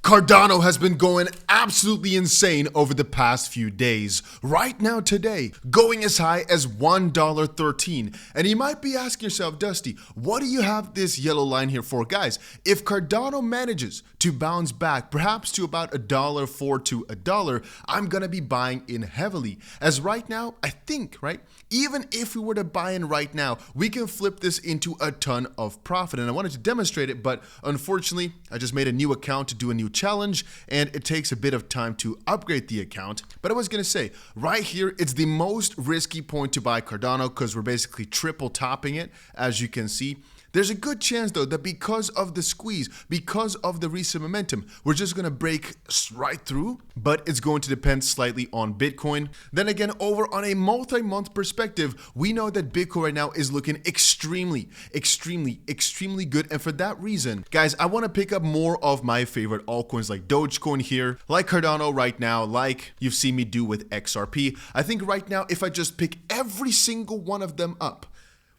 Cardano has been going absolutely insane over the past few days. Right now today, going as high as $1.13. And you might be asking yourself, Dusty, what do you have this yellow line here for? Guys, if Cardano manages to bounce back, perhaps to about $1.04 to $1, I'm gonna be buying in heavily. As right now, I think, right, even if we were to buy in right now, we can flip this into a ton of profit. And I wanted to demonstrate it, but unfortunately, I just made a new account to do a new challenge, and it takes a bit of time to upgrade the account. But I was gonna say, right here, it's the most risky point to buy Cardano because we're basically triple topping it, as you can see. There's a good chance though that because of the squeeze, because of the recent momentum, we're just gonna break right through, but it's going to depend slightly on Bitcoin. Then again, over on a multi-month perspective, we know that Bitcoin right now is looking extremely good. And for that reason, guys, I wanna pick up more of my favorite altcoins like Dogecoin here, like Cardano right now, like you've seen me do with XRP. I think right now, if I just pick every single one of them up,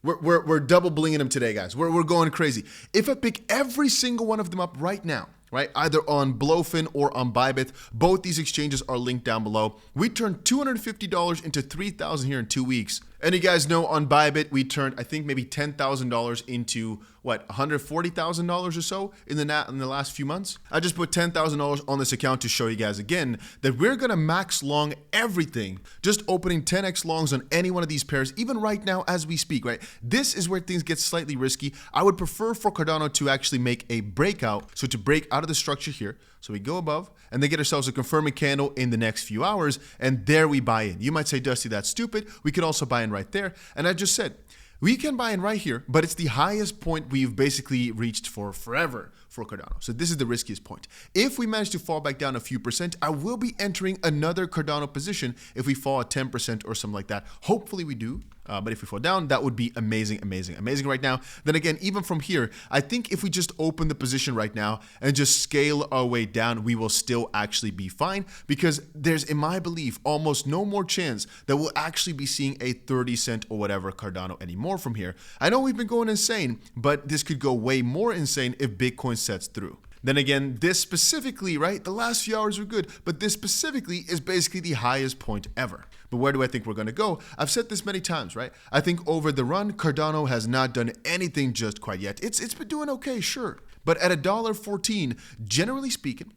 we're double blinging them today, guys. We're going crazy. If I pick every single one of them up right now, right, either on Bluefin or on Bybit, both these exchanges are linked down below. We turned $250 into $3,000 here in 2 weeks. And you guys know on Bybit, we turned, I think, maybe $10,000 into what, $140,000 or so in the last few months. I just put $10,000 on this account to show you guys again that we're gonna max long everything, just opening 10x longs on any one of these pairs, even right now as we speak, right? This is where things get slightly risky. I would prefer for Cardano to actually make a breakout, so to break out of the structure here. So we go above and then get ourselves a confirming candle in the next few hours, and there we buy in. You might say, Dusty, that's stupid. We could also buy in right there. And I just said, we can buy in right here, but it's the highest point we've basically reached for forever for Cardano. So this is the riskiest point. If we manage to fall back down a few percent, I will be entering another Cardano position if we fall at 10% or something like that. Hopefully we do. But if we fall down, that would be amazing right now. Then again, even from here, I think if we just open the position right now and just scale our way down, we will still actually be fine, because there's, in my belief, almost no more chance that we'll actually be seeing a 30 cent or whatever Cardano anymore from here. I know we've been going insane, but this could go way more insane if Bitcoin sets through. Then again, this specifically, right, the last few hours were good, but this specifically is basically the highest point ever. But where do I think we're going to go? I've said this many times, right? I think over the run, Cardano has not done anything just quite yet. It's been doing okay, sure. But at $1.14, generally speaking,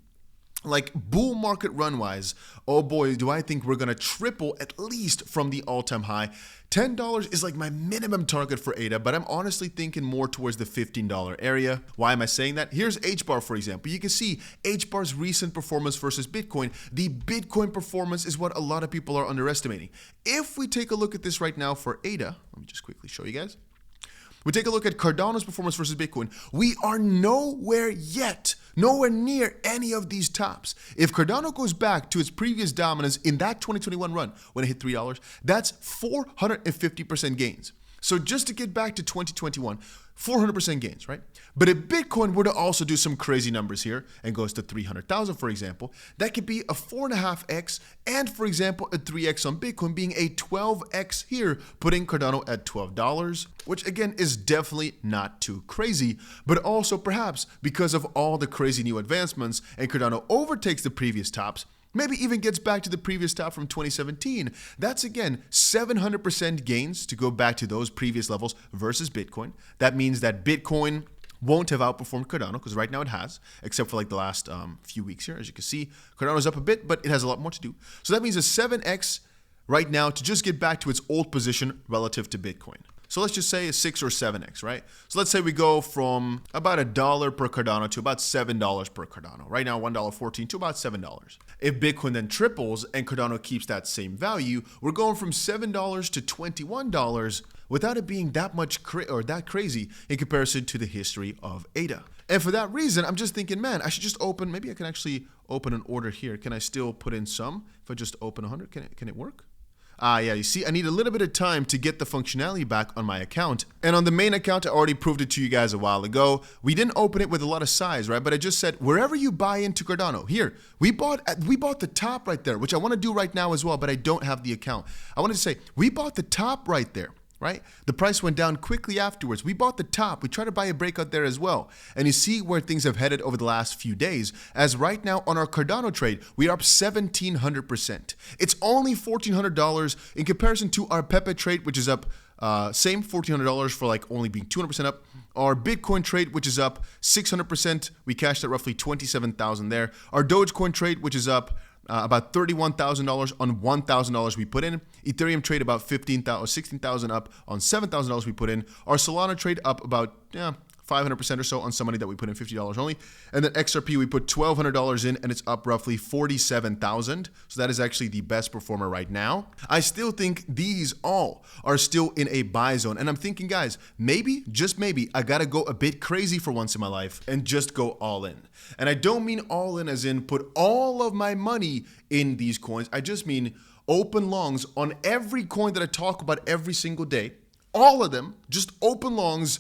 like bull market run wise, oh boy, do I think we're going to triple at least from the all-time high. $10 is like my minimum target for ADA, but I'm honestly thinking more towards the $15 area. Why am I saying that? Here's Hbar, for example. You can see Hbar's recent performance versus Bitcoin. The Bitcoin performance is what a lot of people are underestimating. If we take a look at this right now for ADA, let me just quickly show you guys. We take a look at Cardano's performance versus Bitcoin. We are nowhere near any of these tops. If Cardano goes back to its previous dominance in that 2021 run when it hit $3, that's 450% gains. So just to get back to 2021, 400% gains, right? But if Bitcoin were to also do some crazy numbers here and goes to 300,000, for example, that could be a 4.5x and, for example, a 3x on Bitcoin being a 12x here, putting Cardano at $12, which again is definitely not too crazy, but also perhaps because of all the crazy new advancements and Cardano overtakes the previous tops, maybe even gets back to the previous top from 2017. That's again 700% gains to go back to those previous levels versus Bitcoin. That means that Bitcoin won't have outperformed Cardano, because right now it has, except for like the last few weeks here. As you can see, Cardano's up a bit, but it has a lot more to do. So that means a 7x right now to just get back to its old position relative to Bitcoin. So let's just say a 6 or 7x, right? So let's say we go from about $1 per Cardano to about $7 per Cardano. Right now, $1.14 to about $7. If Bitcoin then triples and Cardano keeps that same value, we're going from $7 to $21 without it being that much that crazy in comparison to the history of ADA. And for that reason, I'm just thinking, man, I should just open, maybe I can actually open an order here. Can I still put in some? If I just open 100, can it work? Yeah, you see, I need a little bit of time to get the functionality back on my account. And on the main account, I already proved it to you guys a while ago. We didn't open it with a lot of size, right? But I just said, wherever you buy into Cardano, here, we bought the top right there, which I want to do right now as well, but I don't have the account. I wanted to say, we bought the top right there. right? The price went down quickly afterwards. We bought the top. We tried to buy a breakout there as well. And you see where things have headed over the last few days. As right now on our Cardano trade, we are up 1,700%. It's only $1,400 in comparison to our 𝗕𝗃𝗃 trade, which is up same $1,400 for like only being 200% up. Our Bitcoin trade, which is up 600%, we cashed at roughly 27,000 there. Our Dogecoin trade, which is up about $31,000 on $1,000 we put in. Ethereum trade about 15,000 or 16,000 up on $7,000 we put in. Our Solana trade up about 500% or so on some money that we put in, $50 only. And then XRP, we put $1,200 in and it's up roughly 47,000. So that is actually the best performer right now. I still think these all are still in a buy zone. And I'm thinking, guys, maybe, just maybe, I gotta go a bit crazy for once in my life and just go all in. And I don't mean all in as in put all of my money in these coins. I just mean open longs on every coin that I talk about every single day. All of them, just open longs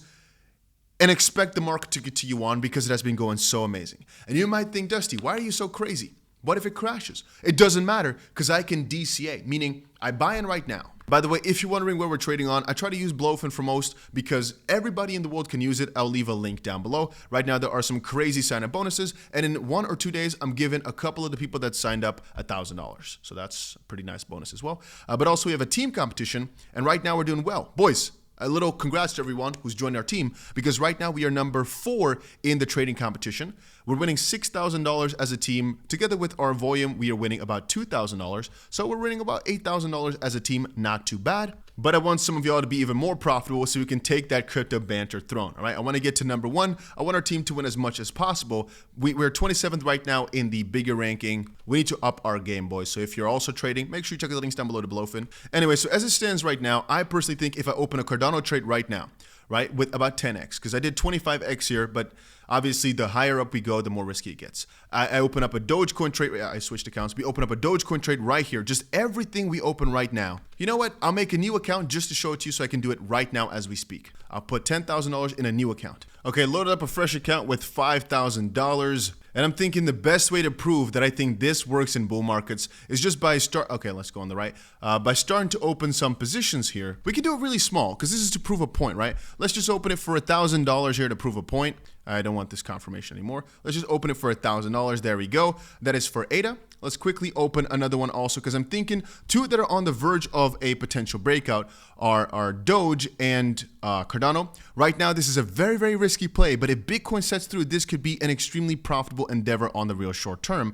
and expect the market to continue on because it has been going so amazing. And you might think, Dusty, why are you so crazy? What if it crashes? It doesn't matter because I can DCA, meaning I buy in right now. By the way, if you're wondering where we're trading on, I try to use 𝗏𝗏 for most because everybody in the world can use it. I'll leave a link down below. Right now, there are some crazy sign-up bonuses. And in 1 or 2 days, I'm giving a couple of the people that signed up $1,000. So that's a pretty nice bonus as well. But also we have a team competition. And right now we're doing well. Boys, a little congrats to everyone who's joined our team because right now we are number 4 in the trading competition. We're winning $6,000 as a team. Together with our volume, we are winning about $2,000. So we're winning about $8,000 as a team. Not too bad. But I want some of y'all to be even more profitable so we can take that crypto banter throne. All right. I want to get to number 1. I want our team to win as much as possible. We're 27th right now in the bigger ranking. We need to up our game, boys. So if you're also trading, make sure you check the links down below to 𝗏𝗏. Anyway, so as it stands right now, I personally think if I open a Cardano trade right now, right, with about 10x, because I did 25x here, but obviously the higher up we go, the more risky it gets. I open up a Dogecoin trade. I switched accounts. We open up a Dogecoin trade right here. Just everything we open right now. You know what? I'll make a new account just to show it to you so I can do it right now as we speak. I'll put $10,000 in a new account. Okay, loaded up a fresh account with $5,000. And I'm thinking the best way to prove that I think this works in bull markets is just by okay, let's go on the right. By starting to open some positions here. We can do it really small because this is to prove a point, right? Let's just open it for $1,000 here to prove a point. I don't want this confirmation anymore. Let's just open it for $1,000. There we go. That is for ADA. Let's quickly open another one also because I'm thinking 2 that are on the verge of a potential breakout are Doge and Cardano. Right now, this is a very, very risky play, but if Bitcoin sets through, this could be an extremely profitable endeavor on the real short term.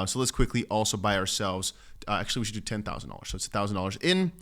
So let's quickly also buy ourselves. Actually, we should do $10,000. So it's $1,000 in.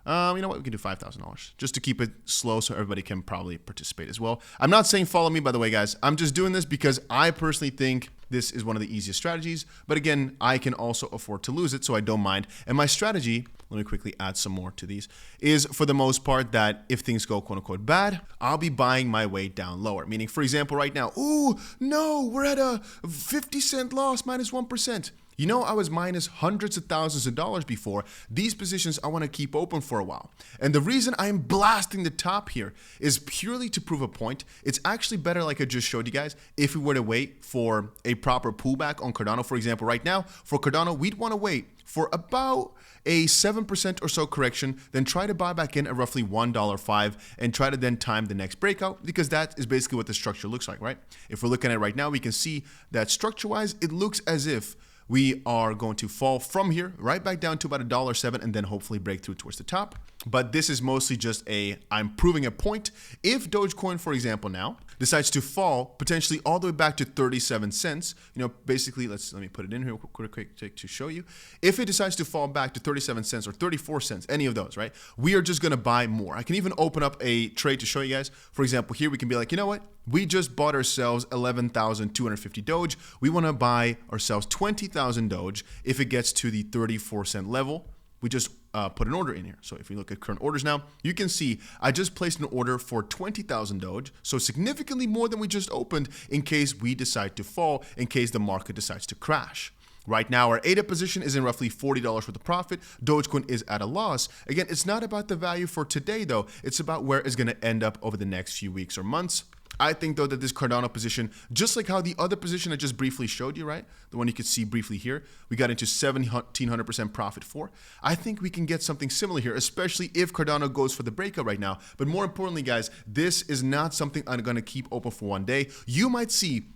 You know what? We can do $5,000 just to keep it slow so everybody can probably participate as well. I'm not saying follow me, by the way, guys. I'm just doing this because I personally think this is one of the easiest strategies. But again, I can also afford to lose it, so I don't mind. And my strategy, let me quickly add some more to these, is for the most part that if things go quote unquote bad, I'll be buying my way down lower. Meaning, for example, right now, ooh, no, we're at a 50-cent loss, minus 1%. You know, I was minus hundreds of thousands of dollars before. These positions I want to keep open for a while. And the reason I'm blasting the top here is purely to prove a point. It's actually better, like I just showed you guys, if we were to wait for a proper pullback on Cardano. For example, right now, for Cardano, we'd want to wait for about a 7% or so correction, then try to buy back in at roughly $1.05 and try to then time the next breakout because that is basically what the structure looks like, right? If we're looking at it right now, we can see that structure-wise, it looks as if we are going to fall from here right back down to about $1.07 and then hopefully break through towards the top. But this is mostly just I'm proving a point. If Dogecoin, for example, now decides to fall potentially all the way back to 37 cents, you know, basically, let me put it in here quick to show you. If it decides to fall back to 37 cents or 34 cents, any of those, right? We are just going to buy more. I can even open up a trade to show you guys. For example, here we can be like, you know what? We just bought ourselves 11,250 Doge. We want to buy ourselves 20,000 Doge. If it gets to the 34-cent level, we just put an order in here. So if we look at current orders now, you can see I just placed an order for 20,000 Doge. So significantly more than we just opened in case we decide to fall, in case the market decides to crash. Right now, our ADA position is in roughly $40 worth of profit. Dogecoin is at a loss. Again, it's not about the value for today, though. It's about where it's going to end up over the next few weeks or months. I think though that this Cardano position, just like how the other position I just briefly showed you, right? The one you could see briefly here, we got into 1700% profit for. I think we can get something similar here, especially if Cardano goes for the breakout right now. But more importantly, guys, this is not something I'm going to keep open for one day. You might see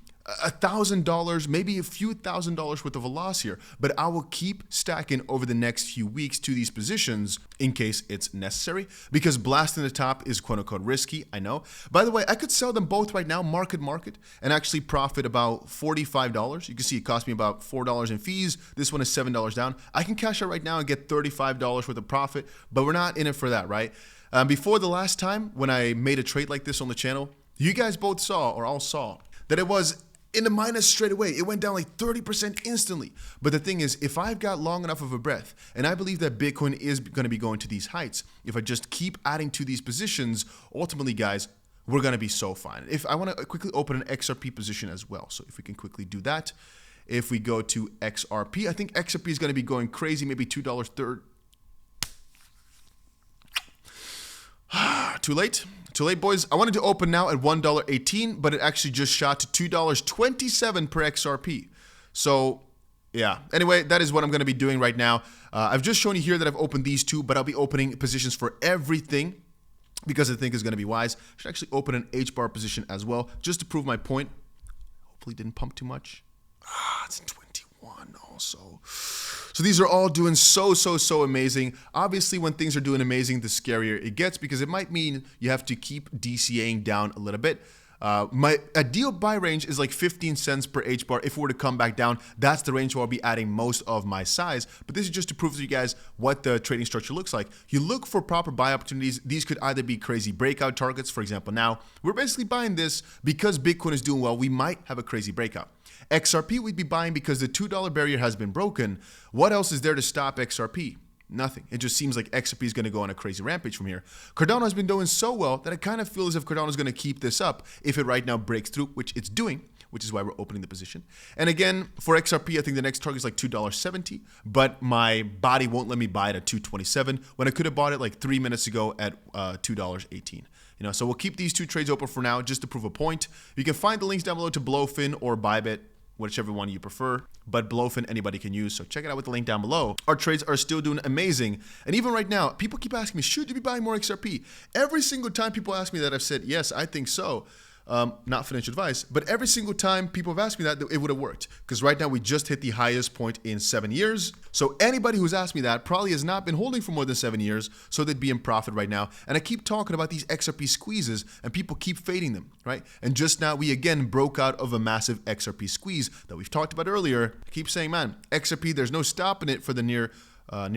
$1,000, maybe a few $1,000s worth of a loss here, but I will keep stacking over the next few weeks to these positions in case it's necessary, because blasting the top is quote unquote risky. I know. By the way, I could sell them both right now, market, and actually profit about $45. You can see it cost me about $4 in fees. This one is $7 down. I can cash out right now and get $35 worth of profit, but we're not in it for that, right? Before the last time when I made a trade like this on the channel, you guys both saw, or all saw, that it was in the minus straight away. It went down like 30% instantly. But the thing is, if I've got long enough of a breath, and I believe that Bitcoin is going to be going to these heights, if I just keep adding to these positions, ultimately, guys, we're going to be so fine. If I want to quickly open an XRP position as well. So if we can quickly do that. If we go to XRP, I think XRP is going to be going crazy, maybe $2.30. Too late. Too late, boys. I wanted to open now at $1.18, but it actually just shot to $2.27 per XRP. So, yeah. Anyway, that is what I'm going to be doing right now. I've just shown you here that I've opened these two, but I'll be opening positions for everything because I think it's going to be wise. I should actually open an Hbar position as well, just to prove my point. Hopefully didn't pump too much. It's in 21 also. So these are all doing so amazing. Obviously, when things are doing amazing, the scarier it gets, because it might mean you have to keep DCAing down a little bit. My ideal buy range is like 15 cents per Hbar. If it were to come back down, that's the range where I'll be adding most of my size. But this is just to prove to you guys what the trading structure looks like. You look for proper buy opportunities. These could either be crazy breakout targets. For example, now we're basically buying this because Bitcoin is doing well. We might have a crazy breakout. XRP we'd be buying because the $2 barrier has been broken. What else is there to stop XRP? Nothing. It just seems like XRP is going to go on a crazy rampage from here. Cardano has been doing so well that I kind of feel as if Cardano is going to keep this up if it right now breaks through, which it's doing, which is why we're opening the position. And again, for XRP, I think the next target is like $2.70, but my body won't let me buy it at $2.27 when I could have bought it like 3 minutes ago at $2.18. You know, so we'll keep these two trades open for now just to prove a point. You can find the links down below to Blowfin or Bybit, whichever one you prefer, but Blowfin anybody can use, so check it out with the link down below. Our trades are still doing amazing, and even right now, people keep asking me, should you be buying more XRP? Every single time people ask me that, I've said, yes, I think so. Not financial advice, but every single time people have asked me that, it would have worked, because right now we just hit the highest point in 7 years. So anybody who's asked me that probably has not been holding for more than 7 years, so they'd be in profit right now. And I keep talking about these XRP squeezes, and people keep fading them, right? And just now we again broke out of a massive XRP squeeze that we've talked about earlier. I keep saying, man, XRP, there's no stopping it for the near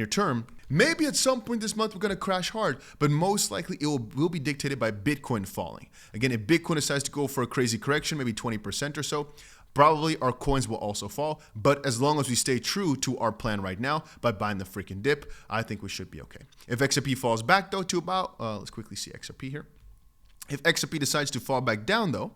term. Maybe at some point this month we're going to crash hard, but most likely it will be dictated by Bitcoin falling. Again, if Bitcoin decides to go for a crazy correction, maybe 20% or so, probably our coins will also fall. But as long as we stay true to our plan right now by buying the freaking dip, I think we should be okay. If XRP falls back though to about, let's quickly see XRP here. If XRP decides to fall back down though,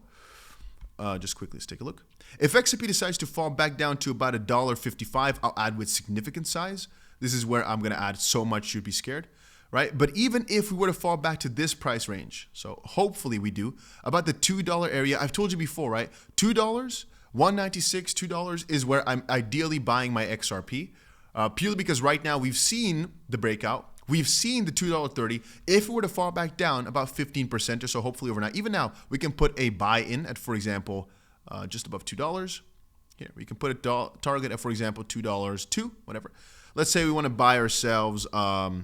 just quickly, let's take a look. If XRP decides to fall back down to about $1.55, I'll add with significant size. This is where I'm going to add so much you'd be scared, right? But even if we were to fall back to this price range, so hopefully we do, about the $2 area, I've told you before, right? $2, $1.96, $2 is where I'm ideally buying my XRP, purely because right now we've seen the breakout. We've seen the $2.30. If it were to fall back down about 15% or so, hopefully overnight, even now, we can put a buy in at, for example, just above $2. Here, we can put a target at, for example, $2.02, whatever. Let's say we want to buy ourselves, we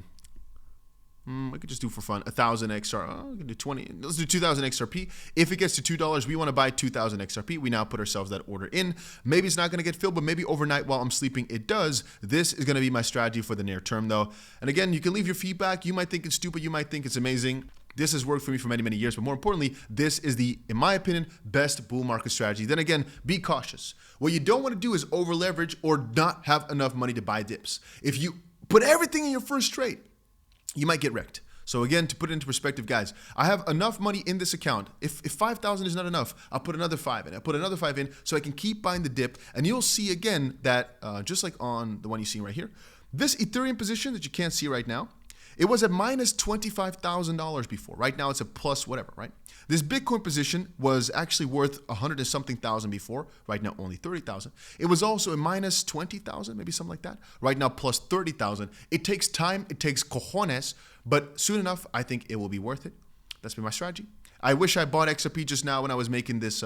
could just do for fun, 1,000 XRP, we can do 20, let's do 2,000 XRP. If it gets to $2, we want to buy 2,000 XRP. We now put ourselves that order in. Maybe it's not going to get filled, but maybe overnight while I'm sleeping, it does. This is going to be my strategy for the near term though. And again, you can leave your feedback. You might think it's stupid. You might think it's amazing. This has worked for me for many years, but more importantly, this is the, in my opinion, best bull market strategy. Then again, be cautious. What you don't want to do is over leverage or not have enough money to buy dips. If you put everything in your first trade, you might get wrecked. So again, to put it into perspective, guys, I have enough money in this account. If 5,000 is not enough, I'll put another 5 in. I'll put another 5 in so I can keep buying the dip. And you'll see again that just like on the one you're seeing right here, this Ethereum position that you can't see right now, It was at minus $25,000 before. Right now it's a plus whatever, right? This Bitcoin position was actually worth 100 and something thousand before. Right now only 30,000. It was also a minus 20,000, maybe something like that. Right now plus 30,000. It takes time, it takes cojones, but soon enough, I think it will be worth it. That's been my strategy. I wish I bought XRP just now when I was making this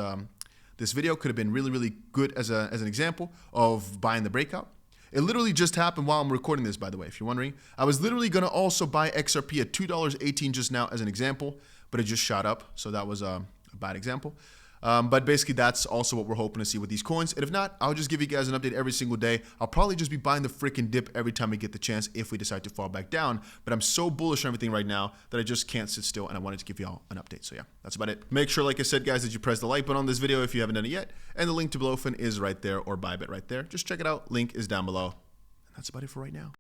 this video. Could have been really, really good as an example of buying the breakout. It literally just happened while I'm recording this, by the way, if you're wondering. I was literally going to also buy XRP at $2.18 just now as an example, but it just shot up. So that was a bad example. But basically, that's also what we're hoping to see with these coins. And if not, I'll just give you guys an update every single day. I'll probably just be buying the freaking dip every time we get the chance if we decide to fall back down. But I'm so bullish on everything right now that I just can't sit still, and I wanted to give you all an update. So yeah, that's about it. Make sure, like I said, guys, that you press the like button on this video if you haven't done it yet. And the link to Blowfin is right there, or Bybit right there. Just check it out. Link is down below. And that's about it for right now.